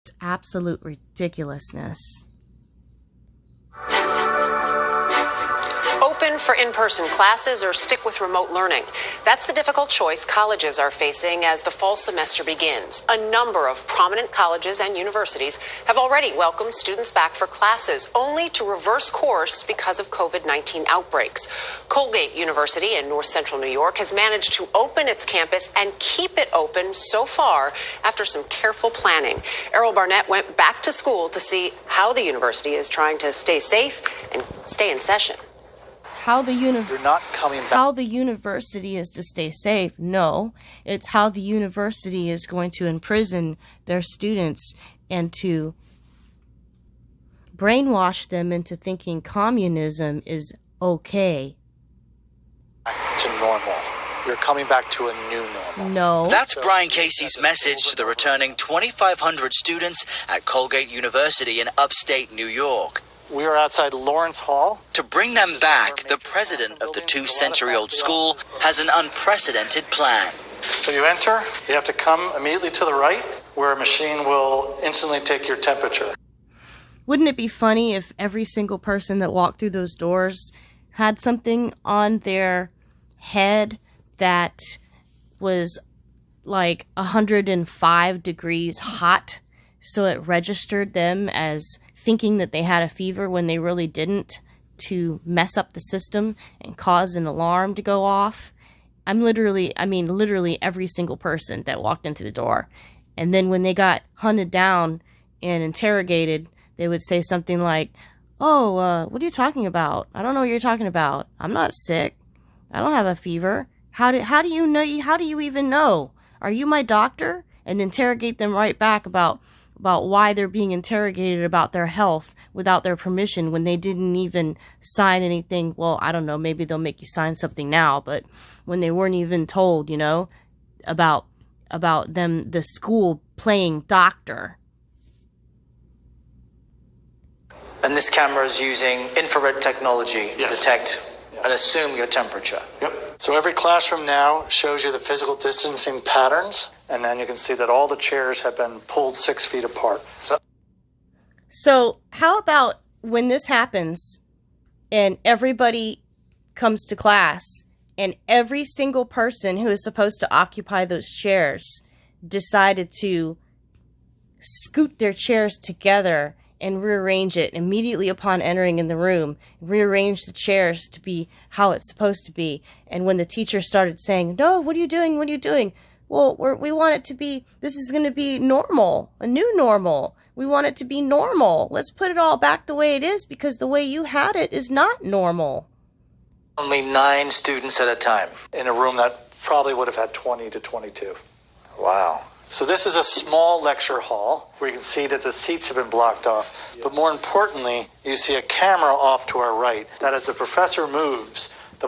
It's absolute ridiculousness. Open for in-person classes or stick with remote learning? That's the difficult choice colleges are facing as the fall semester begins. A number of prominent colleges and universities have already welcomed students back for classes, only to reverse course because of COVID-19 outbreaks. Colgate University in North Central New York has managed to open its campus and keep it open so far after some careful planning. Errol Barnett went back to school to see how the university is trying to stay safe and stay in session. How the You're not coming back. How the university is to stay safe? No, it's how the university is going to imprison their students and to brainwash them into thinking communism is okay. Back to normal. You're coming back to a new normal. No. That's Brian Casey's message to the returning 2,500 students at Colgate University in upstate New York. We are outside Lawrence Hall. To bring them back, the president of the 2-century-old school has an unprecedented plan. So you enter, you have to come immediately to the right, where a machine will instantly take your temperature. Wouldn't it be funny if every single person that walked through those doors had something on their head that was like 105 degrees hot, so it registered them as thinking that they had a fever when they really didn't, to mess up the system and cause an alarm to go off? Literally every single person that walked into the door. And then when they got hunted down and interrogated, they would say something like, "Oh, what are you talking about? I don't know what you're talking about. I'm not sick. I don't have a fever. How do you know? How do you even know? Are you my doctor?" And interrogate them right back about why they're being interrogated about their health without their permission when they didn't even sign anything. Well, I don't know, maybe they'll make you sign something now, but when they weren't even told, about them, the school playing doctor. And this camera is using infrared technology to detect and assume your temperature. Yep. So every classroom now shows you the physical distancing patterns, and then you can see that all the chairs have been pulled 6 feet apart. So how about when this happens and everybody comes to class and every single person who is supposed to occupy those chairs decided to scoot their chairs together and rearrange it immediately upon entering in the room, rearrange the chairs to be how it's supposed to be. And when the teacher started saying, "No, what are you doing? What are you doing?" Well, we want it to be, this is going to be normal, a new normal. We want it to be normal. Let's put it all back the way it is, because the way you had it is not normal. Only 9 students at a time. In a room that probably would have had 20 to 22. Wow. So this is a small lecture hall where you can see that the seats have been blocked off. But more importantly, you see a camera off to our right that as the professor moves, the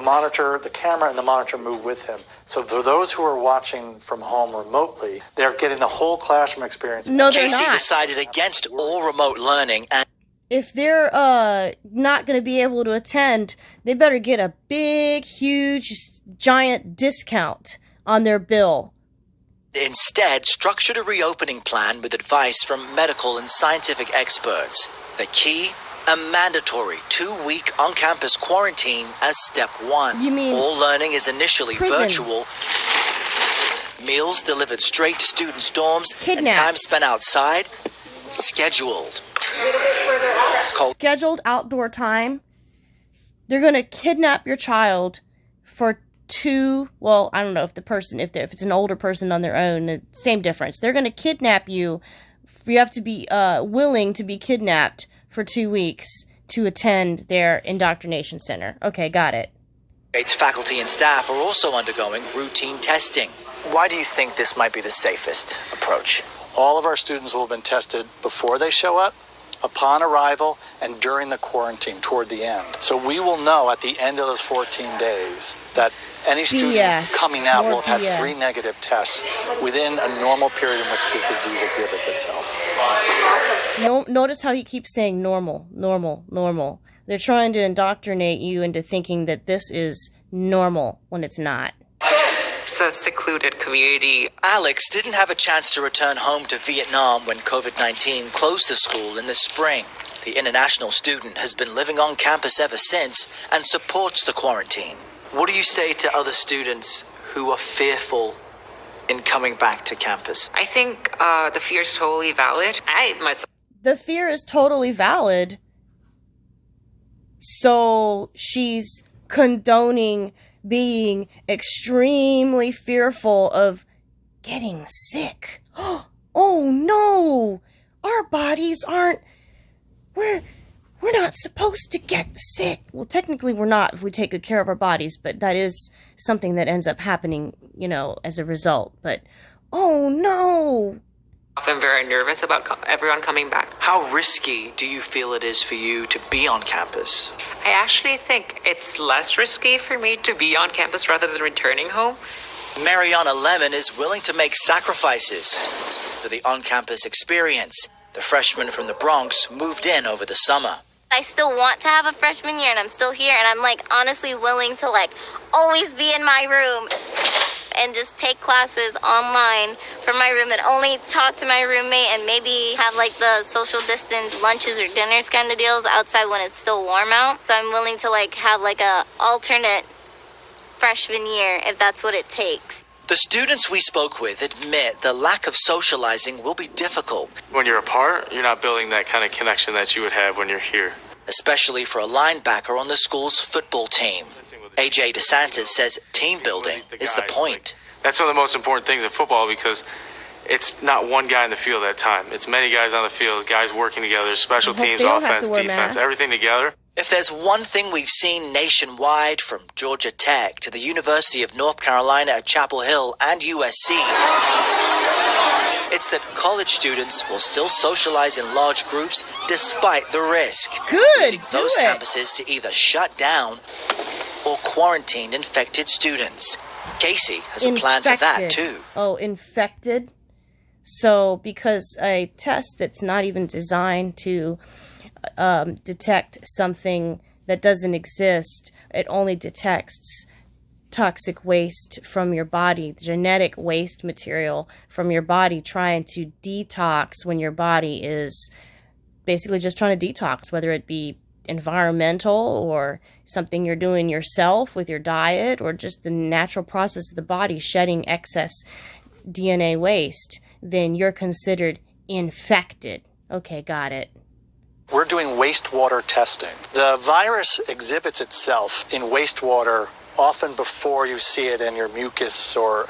camera and the monitor move with him. So for those who are watching from home remotely, they're getting the whole classroom experience. No, they're Casey not. decided against all remote learning and If they're not going to be able to attend, they better get a big, huge, giant discount on their bill. instead structured a reopening plan with advice from medical and scientific experts. The key? A mandatory 2-week on-campus quarantine as step 1. You mean all learning is initially prison. virtual. Meals delivered straight to students' dorms. Kidnap. And time spent outside scheduled. Scheduled outdoor time. They're going to kidnap your child for I don't know if if it's an older person on their own, same difference. They're going to kidnap you. You have to be willing to be kidnapped for 2 weeks to attend their indoctrination center. Okay, got it. Its faculty and staff are also undergoing routine testing. Why do you think this might be the safest approach? All of our students will have been tested before they show up, upon arrival, and during the quarantine toward the end. So we will know at the end of those 14 days that any student coming out will have had 3 negative tests within a normal period in which the disease exhibits itself. Notice how he keeps saying normal, normal, normal. They're trying to indoctrinate you into thinking that this is normal when it's not. It's a secluded community. Alex didn't have a chance to return home to Vietnam when COVID-19 closed the school in the spring. The international student has been living on campus ever since and supports the quarantine. What do you say to other students who are fearful in coming back to campus? I think the fear is totally valid. The fear is totally valid. So she's condoning being extremely fearful of getting sick. Oh no! Our bodies aren't... We're not supposed to get sick. Well, technically we're not if we take good care of our bodies, but that is something that ends up happening, as a result. But, oh no! I'm very nervous about everyone coming back. How risky do you feel it is for you to be on campus? I actually think it's less risky for me to be on campus rather than returning home. Mariana Lemon is willing to make sacrifices for the on-campus experience. The freshman from the Bronx moved in over the summer. I still want to have a freshman year, and I'm still here, and I'm honestly willing to always be in my room and just take classes online from my room and only talk to my roommate and maybe have the social distance lunches or dinners kind of deals outside when it's still warm out. So I'm willing to have a alternate freshman year if that's what it takes. The students we spoke with admit the lack of socializing will be difficult. When you're apart, you're not building that kind of connection that you would have when you're here. Especially for a linebacker on the school's football team. AJ DeSantis says team building is the point. That's one of the most important things in football because it's not one guy in the field at a time. It's many guys on the field, guys working together, special teams, offense, defense, everything together. If there's one thing we've seen nationwide, from Georgia Tech to the University of North Carolina at Chapel Hill and USC, it's that college students will still socialize in large groups despite the risk. Good, leading those campuses to either shut down or quarantine infected students. Casey has a plan for that too. Oh, infected? So, because a test that's not even designed to detect something that doesn't exist, it only detects toxic waste from your body, genetic waste material from your body, trying to detox when your body is basically just trying to detox, whether it be environmental or something you're doing yourself with your diet or just the natural process of the body shedding excess DNA waste, then you're considered infected. Okay, got it. We're doing wastewater testing. The virus exhibits itself in wastewater often before you see it in your mucus or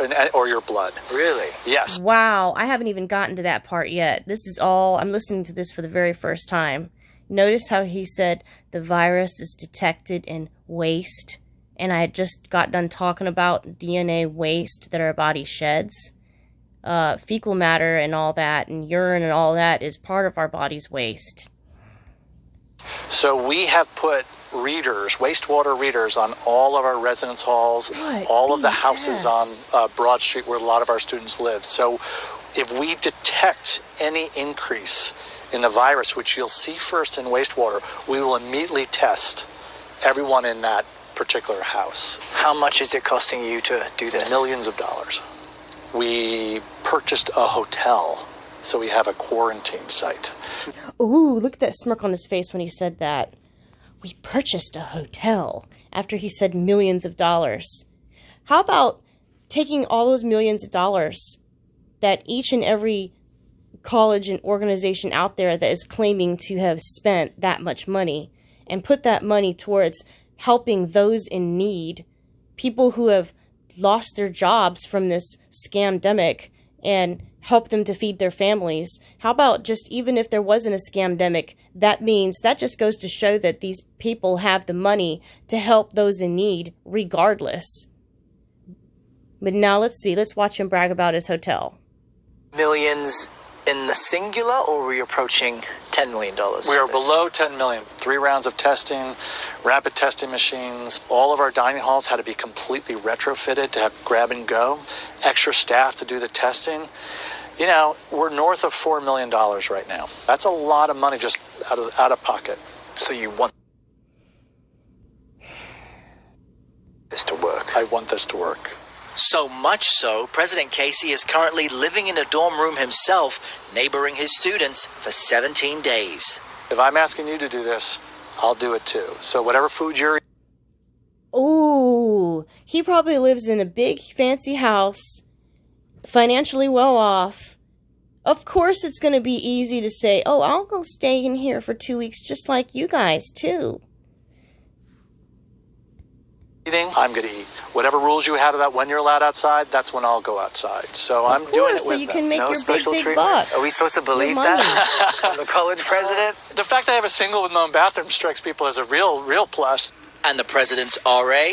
your blood. Really? Yes. Wow, I haven't even gotten to that part yet. This is all, I'm listening to this for the very first time. Notice how he said the virus is detected in waste, and I had just got done talking about DNA waste that our body sheds. Fecal matter and all that, and urine and all that is part of our body's waste. So we have put readers, wastewater readers, on all of our residence halls, all of the houses on Broad Street where a lot of our students live. So if we detect any increase in the virus, which you'll see first in wastewater, we will immediately test everyone in that particular house. How much is it costing you to do this? Millions of dollars. We purchased a hotel, so we have a quarantine site. Ooh, look at that smirk on his face when he said that. We purchased a hotel after he said millions of dollars. How about taking all those millions of dollars that each and every college and organization out there that is claiming to have spent that much money and put that money towards helping those in need, people who have lost their jobs from this scamdemic, and help them to feed their families? How about just, even if there wasn't a scamdemic, that means that just goes to show that these people have the money to help those in need regardless. But now let's see, let's watch him brag about his hotel. Millions in the singular, or are we approaching $10 million? We are below 10 million. 3 rounds of testing, rapid testing machines. All of our dining halls had to be completely retrofitted to have grab and go. Extra staff to do the testing. You know, we're north of $4 million right now. That's a lot of money just out of pocket. So you want this to work? I want this to work. So much so, President Casey is currently living in a dorm room himself, neighboring his students for 17 days. If I'm asking you to do this, I'll do it too. So whatever food you're eating. Oh, he probably lives in a big fancy house, financially well off. Of course it's going to be easy to say, oh, I'll go stay in here for 2 weeks just like you guys too. I'm going to eat. Whatever rules you have about when you're allowed outside, that's when I'll go outside. So I'm doing it with so you can make No your special big treatment? bucks. Are we supposed to believe Your money. that? From the college president? The fact that I have a single with my own bathroom strikes people as a real plus. And the president's RA,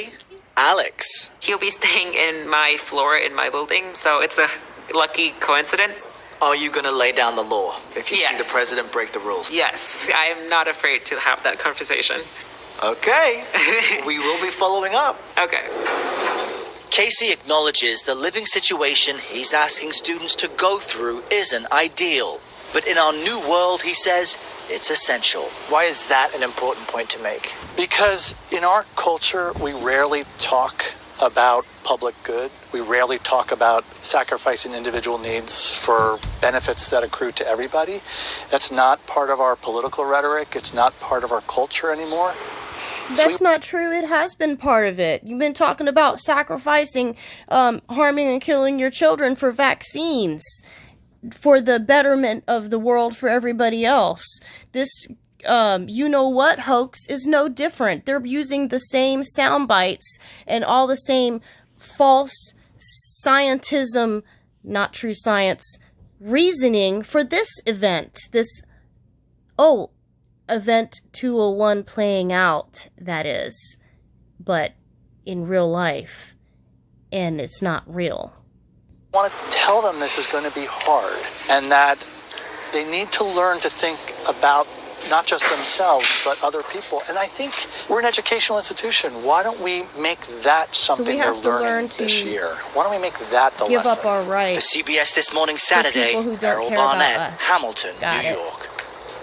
Alex. He'll be staying in my floor in my building, so it's a lucky coincidence. Are you going to lay down the law if you see Yes. the president break the rules? Yes, I am not afraid to have that conversation. Okay. We will be following up. Okay. Casey acknowledges the living situation he's asking students to go through isn't ideal. But in our new world, he says, it's essential. Why is that an important point to make? Because in our culture, we rarely talk about public good. We rarely talk about sacrificing individual needs for benefits that accrue to everybody. That's not part of our political rhetoric. It's not part of our culture anymore. That's not true. It has been part of it. You've been talking about sacrificing, harming and killing your children for vaccines, for the betterment of the world for everybody else. This, you-know-what hoax is no different. They're using the same sound bites and all the same false scientism, not true science, reasoning for this event. This, Event 201 playing out, that is, but in real life, and it's not real. I want to tell them this is going to be hard and that they need to learn to think about not just themselves, but other people. And I think we're an educational institution. Why don't we make that something they're learning this year? Why don't we make that the give lesson? up our rights. For CBS This Morning Saturday, people who don't Errol care about Barnett, us. Hamilton, Got New it. York.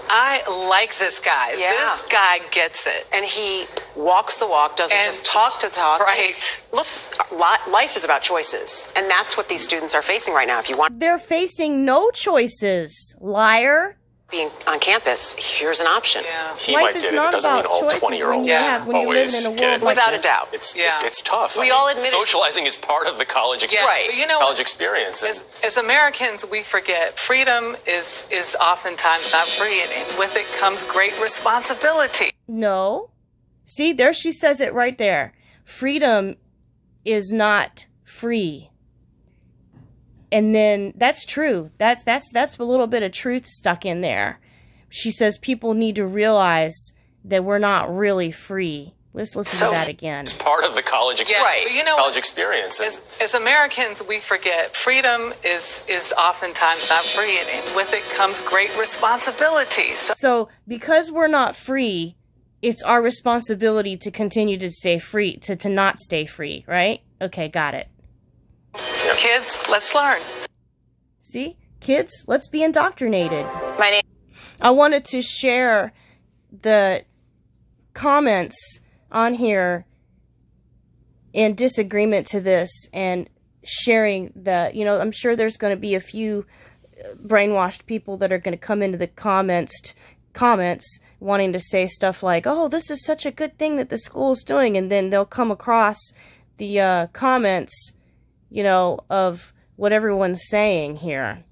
I like this guy. Yeah. This guy gets it. And he walks the walk, doesn't And- just talk to talk. Right. Look, life is about choices. And that's what these students are facing right now. If you want to They're facing no choices, liar. be on campus, here's an option. Yeah. He Life might is get it. not It doesn't about mean all choices 20-year-olds when you have when you're always living in a get world it. like Without a this. doubt. Yeah. It's tough. We all admit it. Socializing is part of the college experience. Right. But you know, college experience. as Americans, we forget freedom is oftentimes not free, and with it comes great responsibility. No. See, there she says it right there. Freedom is not free. And then that's true. That's a little bit of truth stuck in there. She says people need to realize that we're not really free. Let's listen to that again. It's part of the college experience. Right. But you know, college experience. as Americans, we forget freedom is oftentimes not free, and with it comes great responsibility. So because we're not free, it's our responsibility to continue to stay free, to not stay free, right? Okay, got it. Kids, let's learn. See? Kids, let's be indoctrinated. My name. I wanted to share the comments on here in disagreement to this and sharing the, I'm sure there's going to be a few brainwashed people that are going to come into the comments wanting to say stuff like, oh, this is such a good thing that the school's doing, and then they'll come across the comments, of what everyone's saying here.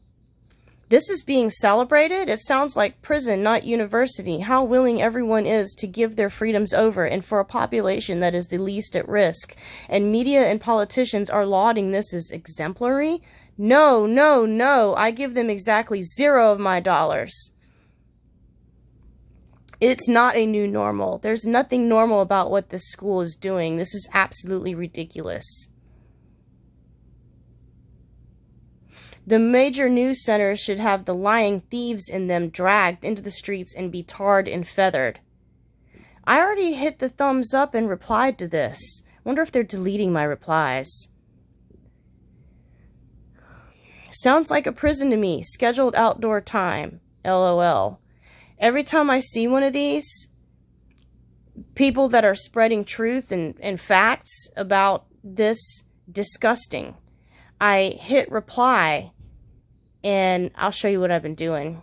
This is being celebrated? It sounds like prison, not university. How willing everyone is to give their freedoms over, and for a population that is the least at risk. And media and politicians are lauding this as exemplary? No, no, no. I give them exactly $0 of my dollars. It's not a new normal. There's nothing normal about what this school is doing. This is absolutely ridiculous. The major news centers should have the lying thieves in them dragged into the streets and be tarred and feathered. I already hit the thumbs up and replied to this. Wonder if they're deleting my replies. Sounds like a prison to me. Scheduled outdoor time. LOL. Every time I see one of these, people that are spreading truth and facts about this disgusting. I hit reply, and I'll show you what I've been doing.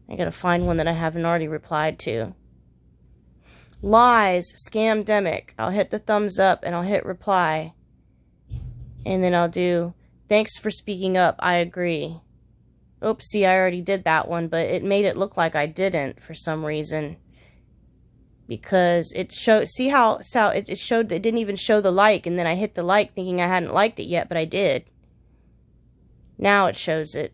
I gotta find one that I haven't already replied to. Lies, scamdemic. I'll hit the thumbs up and I'll hit reply. And then I'll do, thanks for speaking up, I agree. Oopsie, I already did that one, but it made it look like I didn't for some reason. Because it showed, see how it showed, it didn't even show the like, and then I hit the like thinking I hadn't liked it yet, but I did. Now it shows it.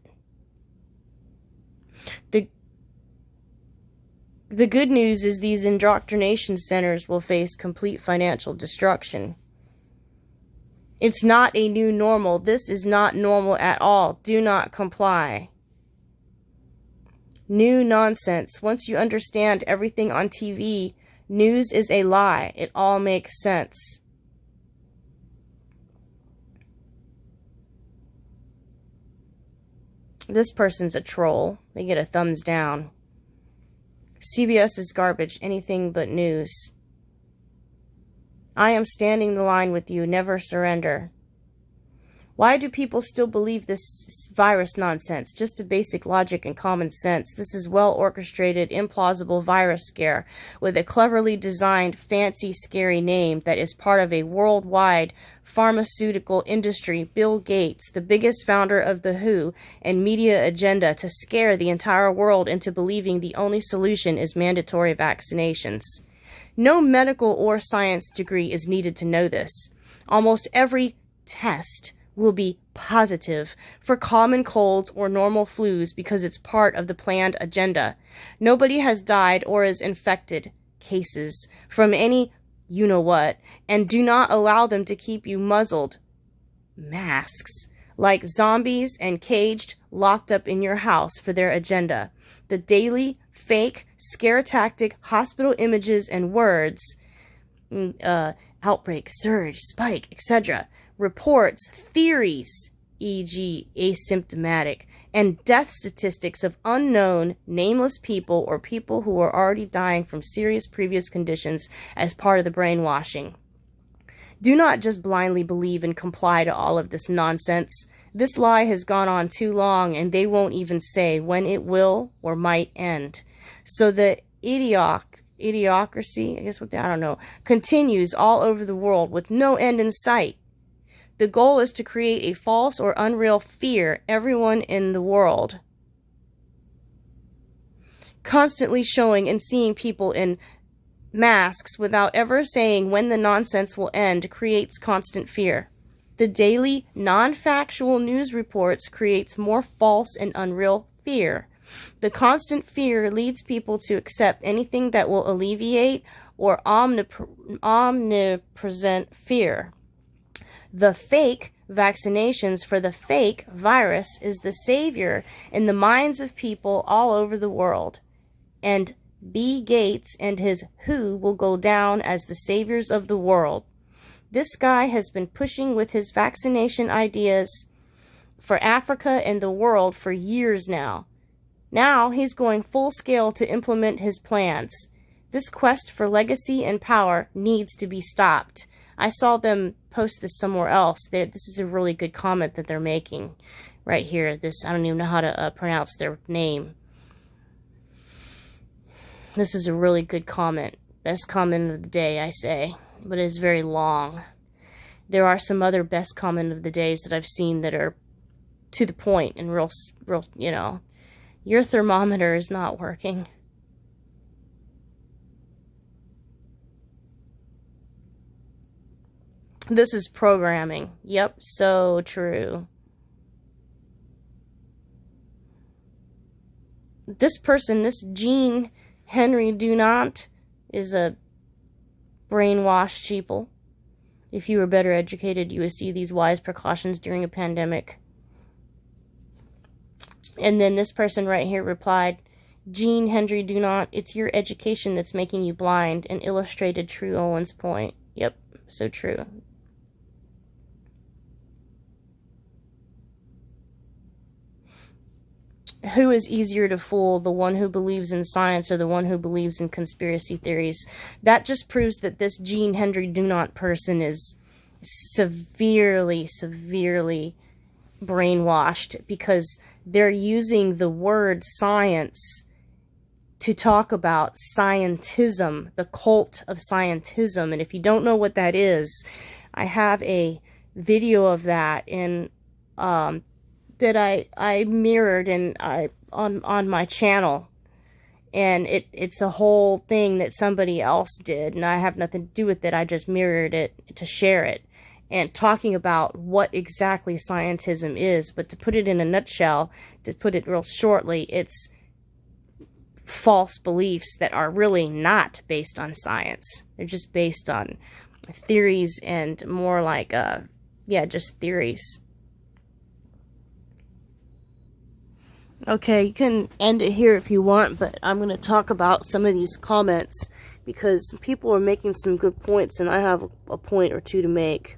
The good news is these indoctrination centers will face complete financial destruction. It's not a new normal. This is not normal at all. Do not comply. New nonsense. Once you understand everything on TV, news is a lie. It all makes sense. This person's a troll. They get a thumbs down. CBS is garbage, anything but news. I am standing the line with you, never surrender. Why do people still believe this virus nonsense? Just a basic logic and common sense. This is well-orchestrated, implausible virus scare with a cleverly designed, fancy, scary name that is part of a worldwide pharmaceutical industry. Bill Gates, the biggest founder of the WHO and media agenda to scare the entire world into believing the only solution is mandatory vaccinations. No medical or science degree is needed to know this. Almost every test will be positive for common colds or normal flus because it's part of the planned agenda. Nobody has died or is infected cases from any you-know-what, and do not allow them to keep you muzzled. Masks. Like zombies and caged, locked up in your house for their agenda. The daily, fake, scare tactic, hospital images and words, outbreak, surge, spike, etc., reports, theories, e.g. asymptomatic, and death statistics of unknown, nameless people or people who are already dying from serious previous conditions as part of the brainwashing. Do not just blindly believe and comply to all of this nonsense. This lie has gone on too long, and they won't even say when it will or might end. So the idiocracy, I don't know, continues all over the world with no end in sight. The goal is to create a false or unreal fear everyone in the world. Constantly showing and seeing people in masks without ever saying when the nonsense will end creates constant fear. The daily, non-factual news reports creates more false and unreal fear. The constant fear leads people to accept anything that will alleviate or omnipresent fear. The fake vaccinations for the fake virus is the savior in the minds of people all over the world. And B. Gates and his WHO will go down as the saviors of the world. This guy has been pushing with his vaccination ideas for Africa and the world for years now. Now he's going full scale to implement his plans. This quest for legacy and power needs to be stopped. I saw them post this somewhere else. This is a really good comment that they're making right here. This, I don't even know how to pronounce their name. This is a really good comment. Best comment of the day, I say. But it is very long. There are some other best comment of the days that I've seen that are to the point and real, you know. Your thermometer is not working. This is programming. Yep, so true. This person, this Jean Henry Dunant, is a brainwashed sheeple. If you were better educated, you would see these wise precautions during a pandemic. And then this person right here replied, Jean Henry Dunant, it's your education that's making you blind, and illustrated True Owen's point. Yep, so true. Who is easier to fool, the one who believes in science or the one who believes in conspiracy theories? That just proves that this Jean Henry Dunant person is severely, severely brainwashed because they're using the word science to talk about scientism, the cult of scientism. And if you don't know what that is, I have a video of that in that I mirrored and on my channel, and it's a whole thing that somebody else did, and I have nothing to do with it. I just mirrored it to share it, and talking about what exactly scientism is. But to put it in a nutshell, to put it real shortly, it's false beliefs that are really not based on science. They're just based on theories, and more like just theories. Okay, you can end it here if you want, but I'm going to talk about some of these comments because people are making some good points, and I have a point or two to make.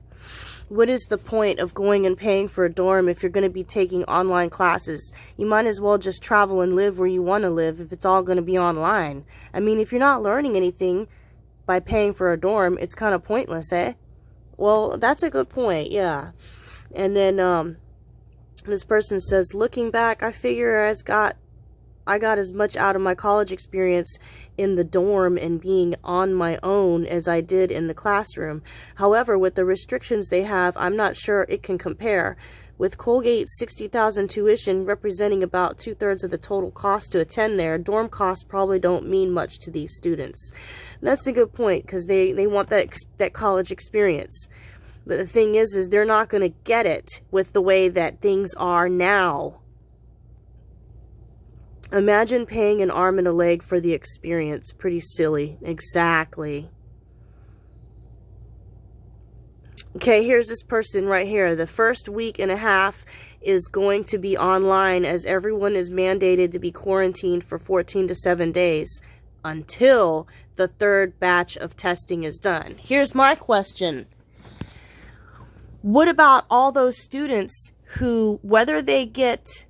What is the point of going and paying for a dorm if you're going to be taking online classes? You might as well just travel and live where you want to live if it's all going to be online. I mean, if you're not learning anything by paying for a dorm, it's kind of pointless, eh? Well, that's a good point, yeah. And then, this person says, looking back, I figure I got as much out of my college experience in the dorm and being on my own as I did in the classroom. However, with the restrictions they have, I'm not sure it can compare. With Colgate's $60,000 tuition representing about 2/3 of the total cost to attend there, dorm costs probably don't mean much to these students. And that's a good point, because they want that college experience. But the thing is they're not going to get it with the way that things are now. Imagine paying an arm and a leg for the experience. Pretty silly. Exactly. Okay, here's this person right here. The first week and a half is going to be online as everyone is mandated to be quarantined for 14 to 7 days until the third batch of testing is done. Here's my question. What about all those students who, whether they get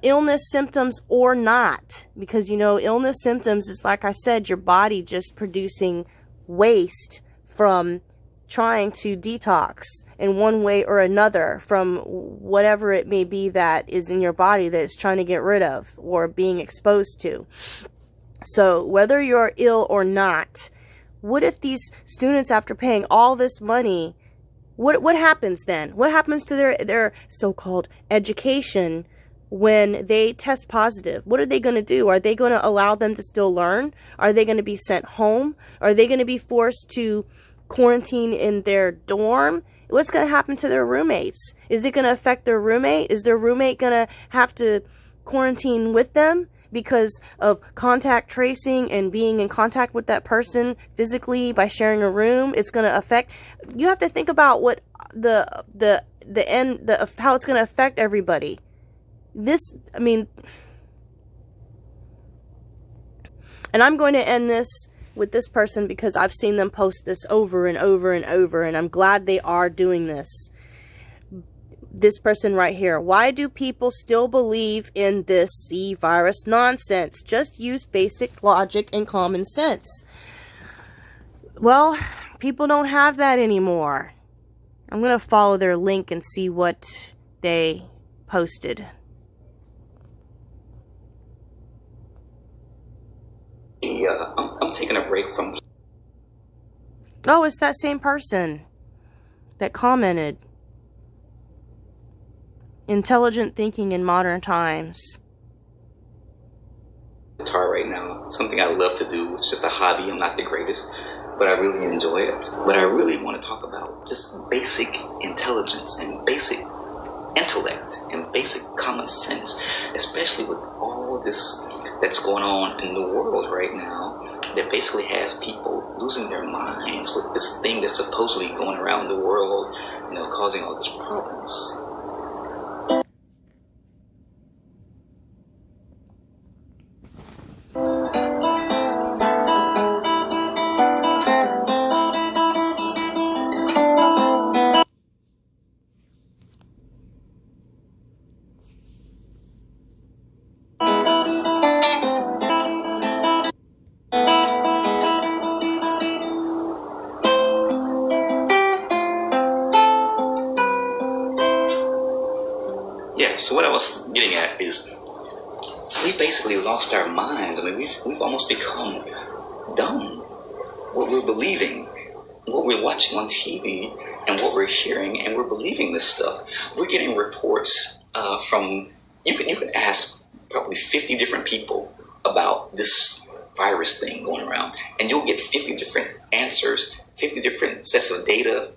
illness symptoms or not, because, you know, illness symptoms is, like I said, your body just producing waste from trying to detox in one way or another from whatever it may be that is in your body that it's trying to get rid of or being exposed to. So whether you're ill or not, what if these students, after paying all this money, what happens then? What happens to their so-called education when they test positive? What are they going to do? Are they going to allow them to still learn? Are they going to be sent home? Are they going to be forced to quarantine in their dorm? What's going to happen to their roommates? Is it going to affect their roommate? Is their roommate going to have to quarantine with them because of contact tracing and being in contact with that person physically by sharing a room? It's going to affect. You have to think about what the end, how it's going to affect everybody. This, I mean, and I'm going to end this with this person because I've seen them post this over and over and over, and I'm glad they are doing this. This person right here. Why do people still believe in this C virus nonsense? Just use basic logic and common sense. Well, people don't have that anymore. I'm going to follow their link and see what they posted. Yeah, I'm taking a break from... Oh, it's that same person that commented. Intelligent thinking in modern times. Guitar right now, something I love to do. It's just a hobby. I'm not the greatest, but I really enjoy it. But I really want to talk about just basic intelligence and basic intellect and basic common sense, especially with all this that's going on in the world right now that basically has people losing their minds with this thing that's supposedly going around the world, you know, causing all these problems. So what I was getting at is we basically lost our minds. I mean, we've almost become dumb. What we're believing, what we're watching on TV, and what we're hearing, and we're believing this stuff. We're getting reports from, you can ask probably 50 different people about this virus thing going around, and you'll get 50 different answers, 50 different sets of data,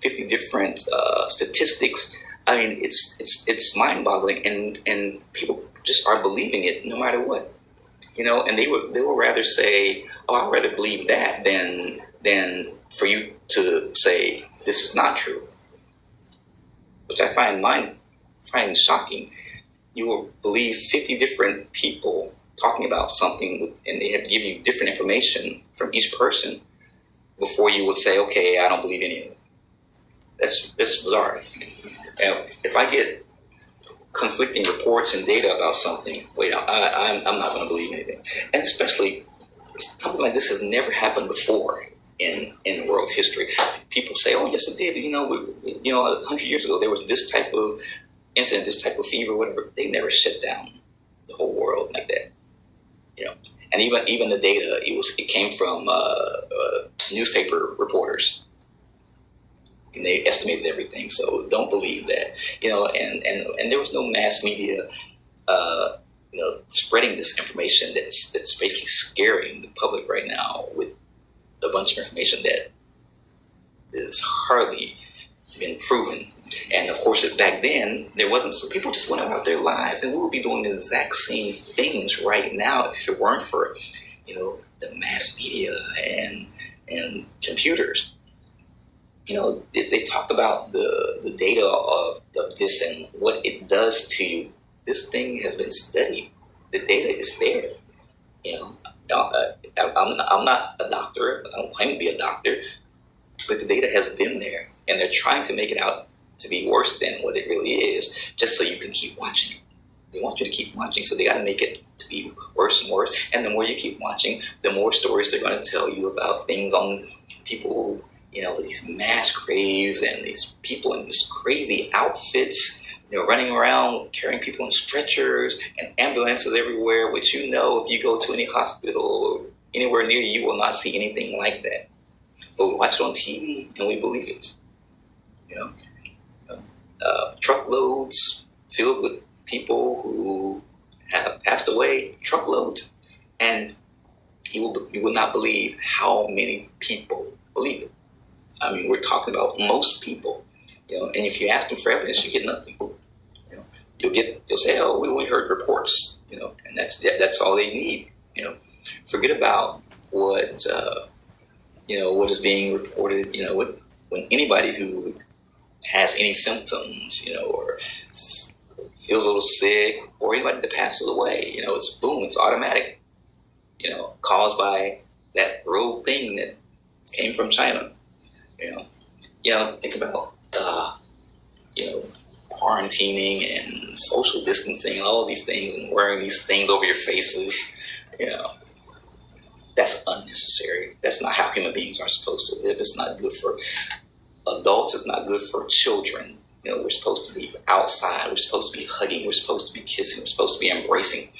50 different statistics. I mean, it's mind-boggling, and people just are believing it no matter what, you know. And they would rather say, "Oh, I'd rather believe that than for you to say this is not true," which I find shocking. You will believe 50 different people talking about something, and they have to give you different information from each person before you would say, "Okay, I don't believe any of it." That's bizarre. And if I get conflicting reports and data about something, I'm not going to believe anything. And especially something like this has never happened before in world history. People say, "Oh, yes, it did." 100 years ago there was this type of incident, this type of fever, whatever. They never shut down the whole world like that, you know. And even the data, it came from newspaper reporters. And they estimated everything, so don't believe that, you know. And there was no mass media, spreading this information that's basically scaring the public right now with a bunch of information that is hardly been proven. And of course, back then there wasn't, so people just went about their lives, and we would be doing the exact same things right now if it weren't for, you know, the mass media and computers. You know, they talk about the data of this and what it does to you. This thing has been studied. The data is there. You know, I'm not a doctor. I don't claim to be a doctor, but the data has been there, and they're trying to make it out to be worse than what it really is, just so you can keep watching. They want you to keep watching, so they got to make it to be worse and worse. And the more you keep watching, the more stories they're going to tell you about things on people. You know, these mass graves and these people in these crazy outfits, you know, running around carrying people in stretchers and ambulances everywhere, which, you know, if you go to any hospital or anywhere near you, you will not see anything like that. But we watch it on TV and we believe it. You know, truckloads filled with people who have passed away, truckloads, and you will not believe how many people believe it. I mean, we're talking about most people, you know, and if you ask them for evidence, you get nothing. You know, they'll say, "Oh, we heard reports," you know, and that's all they need. You know, forget about what is being reported. You know, when anybody who has any symptoms, you know, or feels a little sick, or anybody that passes away, you know, it's boom, it's automatic. You know, caused by that rogue thing that came from China. You know, think about, quarantining and social distancing and all of these things and wearing these things over your faces. You know, that's unnecessary. That's not how human beings are supposed to live. It's not good for adults. It's not good for children. You know, we're supposed to be outside. We're supposed to be hugging. We're supposed to be kissing. We're supposed to be embracing,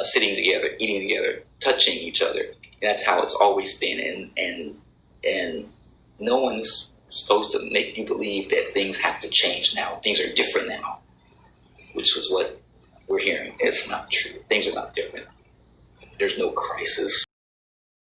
sitting together, eating together, touching each other. And that's how it's always been. And no one's supposed to make you believe that things have to change now. Things are different now, which is what we're hearing. It's not true. Things are not different. There's no crisis.